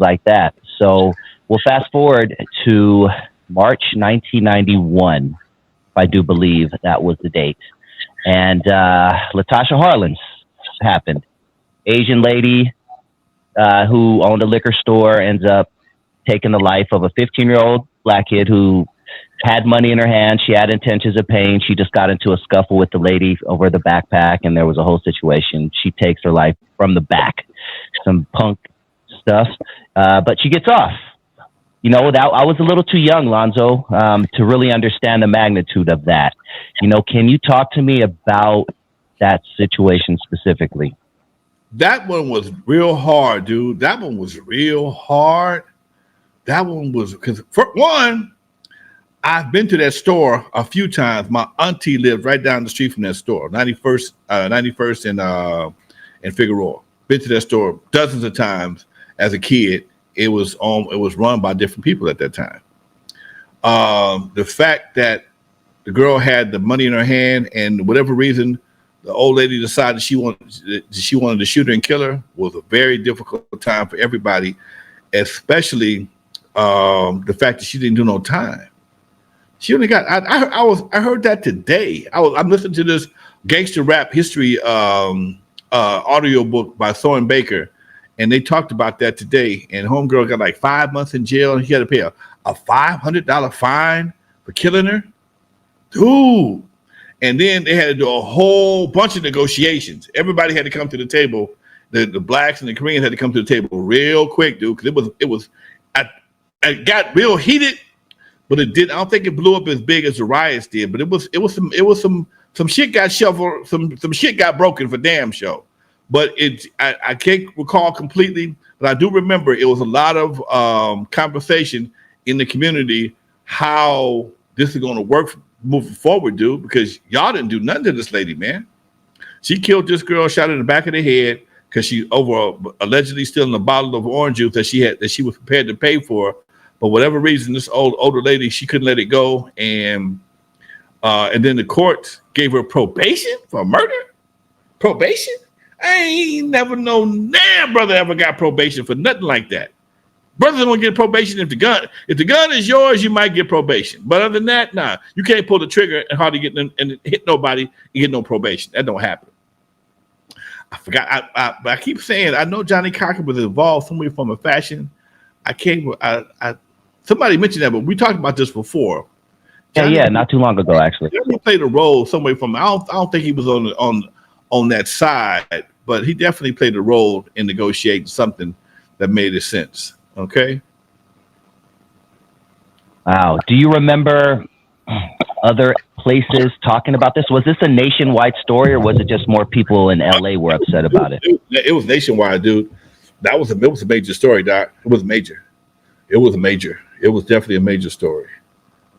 like that. So we'll fast forward to March 1991. I do believe that was the date. And Latasha Harlins happened. Asian lady who owned a liquor store ends up taking the life of a 15-year-old black kid who had money in her hand. She had intentions of paying. She just got into a scuffle with the lady over the backpack, and there was a whole situation. She takes her life from the back. Some punk stuff. But she gets off. You know, that I was a little too young, Lonzo, to really understand the magnitude of that. You know, can you talk to me about that situation specifically? That one was real hard, dude. That one was real hard. That one was, because for one, I've been to that store a few times. My auntie lived right down the street from that store, 91st and Figueroa. Been to that store dozens of times as a kid. It was run by different people at that time. The fact that the girl had the money in her hand, and whatever reason, the old lady decided she wanted to shoot her and kill her, was a very difficult time for everybody, especially the fact that she didn't do no time. She only got. I heard that today. I'm listening to this gangster rap history audio book by Thorne Baker. And they talked about that today. And homegirl got like 5 months in jail, and he had to pay a $500 fine for killing her. Dude. And then they had to do a whole bunch of negotiations. Everybody had to come to the table. The blacks and the Koreans had to come to the table real quick, dude. Because it got real heated, but it did. I don't think it blew up as big as the riots did. But it was some shit got shuffled. Some shit got broken for damn show. But I can't recall completely, but I do remember it was a lot of conversation in the community how this is going to work moving forward, dude, because y'all didn't do nothing to this lady, man. She killed this girl, shot her in the back of the head because she allegedly stealing a bottle of orange juice that she was prepared to pay for. But whatever reason, this older lady, she couldn't let it go, and then the court gave her probation for murder. Probation. I ain't never known damn brother ever got probation for nothing like that. Brothers don't get probation if the gun is yours, you might get probation. But other than that, nah, you can't pull the trigger and hardly get and hit nobody and get no probation. That don't happen. I forgot. I keep saying I know Johnny Cochran was involved somewhere from a fashion. Somebody mentioned that, but we talked about this before. Johnny, yeah, not too long ago actually. He played a role somewhere from. I don't think he was on that side, but he definitely played a role in negotiating something that made sense. Okay. Wow. Do you remember other places talking about this? Was this a nationwide story, or was it just more people in LA were upset about it? It was nationwide, dude. It was a major story, Doc. It was major. It was definitely a major story.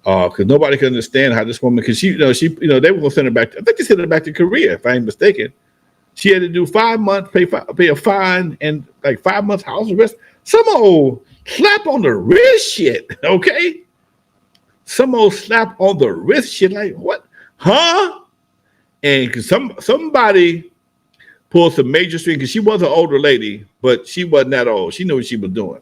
Because nobody could understand how this woman, because they were gonna send her back. I think they sent her back to Korea, if I ain't mistaken. She had to do 5 months, pay a fine, and like 5 months house arrest. Some old slap on the wrist shit, okay? Some old slap on the wrist shit, like what? Huh? And because somebody pulled some major string, because she was an older lady, but she wasn't that old. She knew what she was doing.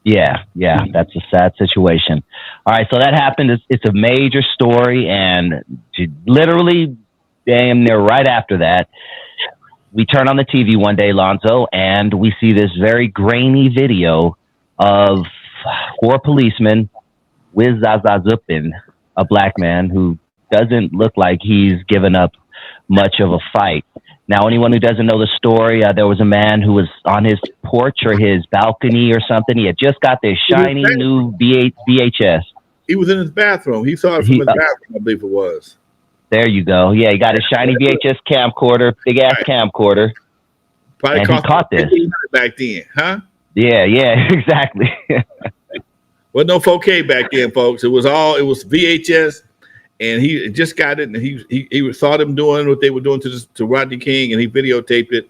Yeah, that's a sad situation. All right, so that happened. It's a major story, and literally damn near right after that, we turn on the TV one day, Lonzo, and we see this very grainy video of 4 policemen with Zaza Zuppin, a black man who doesn't look like he's given up much of a fight. Now, anyone who doesn't know the story, there was a man who was on his porch or his balcony or something. He had just got this shiny new VHS. He was in his bathroom. He saw it from his bathroom, I believe it was. There you go. Yeah, he got his shiny VHS camcorder, big ass camcorder. Probably and he caught this back then, huh? Yeah, exactly. Well, no 4K back then, folks. It was VHS, and he just got it, and he saw them doing what they were doing to Rodney King, and he videotaped it,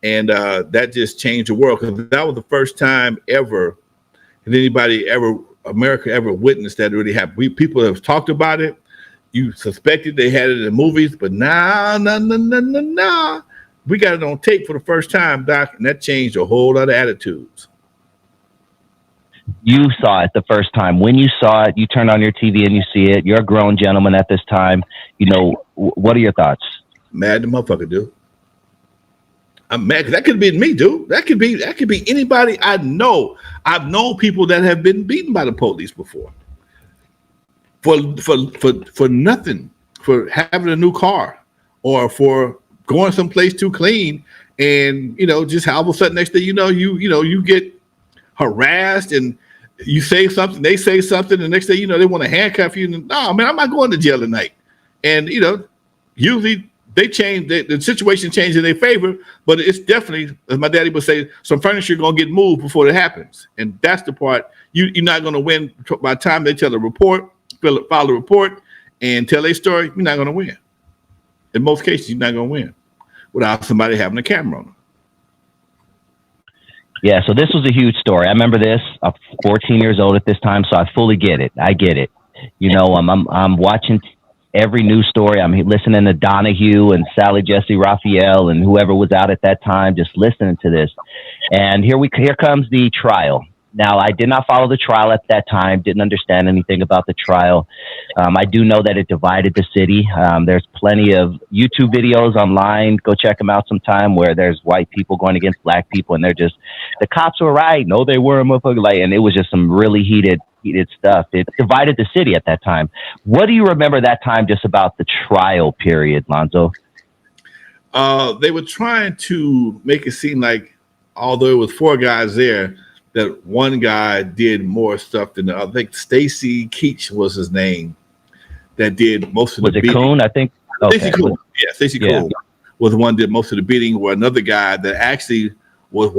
and that just changed the world, because that was the first time ever that America ever witnessed that really happened. People have talked about it. You suspected they had it in movies, but nah. We got it on tape for the first time, Doc, and that changed a whole lot of attitudes. You saw it the first time. When you saw it, you turned on your TV and you see it. You're a grown gentleman at this time. You know, what are your thoughts? Mad the motherfucker, dude. I'm mad because that could be me, dude. That could be anybody I know. I've known people that have been beaten by the police before. For nothing, for having a new car or for going someplace too clean, and just how all of a sudden next thing you get harassed and you say something, they say something, and the next thing you know they want to handcuff you. And no, man, I'm not going to jail tonight. And usually they change the situation changes in their favor, but it's definitely, as my daddy would say, some furniture gonna get moved before it happens, and that's the part you're not gonna win. By the time they tell the report, file a report, and tell their story, you're not gonna win. In most cases, you're not gonna win without somebody having a camera on them. Yeah, so this was a huge story. I remember this. I'm 14 years old at this time, so I fully get it. I get it. I'm watching every news story. I'm listening to Donahue and Sally Jesse Raphael and whoever was out at that time, just listening to this. And here comes the trial. Now, I did not follow the trial at that time, didn't understand anything about the trial. I do know that it divided the city. There's plenty of YouTube videos online. Go check them out sometime, where there's white people going against black people, and they're just, the cops were right. No, they weren't, motherfucker. And it was just some really heated stuff. It divided the city at that time. What do you remember that time just about the trial period, Lonzo? They were trying to make it seem like, although it was 4 guys there, that one guy did more stuff than the other. I think Stacy Keach was his name, that did most of the beating. Was it Coon, I think? Stacey Coon. Yeah, Stacey Coon was the one that did most of the beating, where another guy that actually was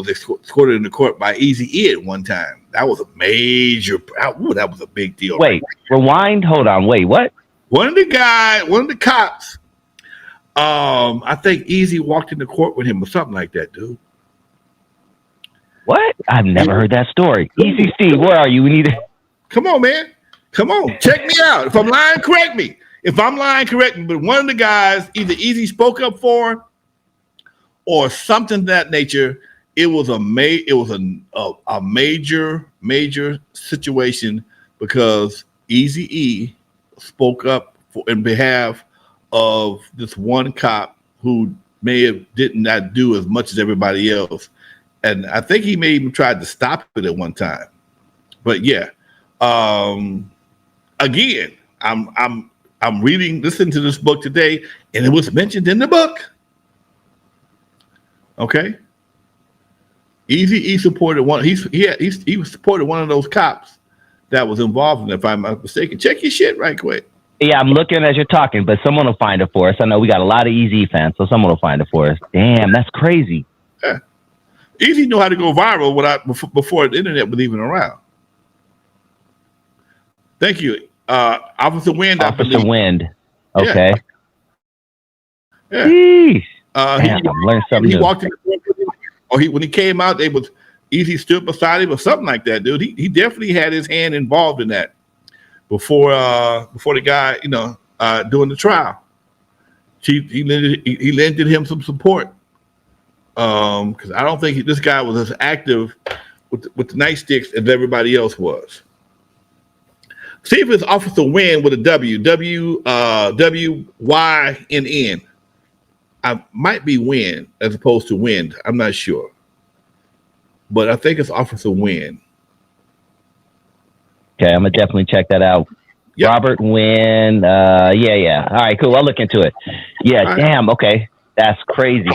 escorted in the court by Eazy E at one time. That was a major, that was a big deal. Wait, rewind, hold on, wait, what? One of the cops, I think Eazy walked in the court with him or something like that, dude. What? I've never heard that story. Easy Steve, where are you? We need to... Come on, man. Come on. Check me out. If I'm lying, correct me. If I'm lying, correct me. But one of the guys, either Eazy spoke up for or something of that nature. It was a major situation, because Eazy E spoke up in behalf of this one cop who did not do as much as everybody else. And I think he may even tried to stop it at one time. But yeah, again, I'm listening to this book today, and it was mentioned in the book. Okay, Eazy E supported one. He supported one of those cops that was involved in it. If I'm not mistaken, check your shit right quick. Yeah, I'm looking as you're talking, but someone will find it for us. I know we got a lot of Eazy fans, so someone will find it for us. Damn, that's crazy. Yeah. Eazy knew how to go viral before the internet was even around. Thank you, Officer Wind. Officer Wind. Okay. Yeah. Damn, I learned something he new. walked in the court, or when he came out, Eazy stood beside him or something like that, dude. He definitely had his hand involved in that before the guy, doing the trial. He lended him some support. Because I don't think this guy was as active with the nightsticks as everybody else was. See if it's Officer Wynn with a W-Y-N-N. I might be Wynn as opposed to Wind. I'm not sure, but I think it's Officer Wynn. Okay, I'm gonna definitely check that out. Yep. Robert Wynn. Yeah. All right, cool. I'll look into it. Yeah. All damn. Right. Okay, that's crazy.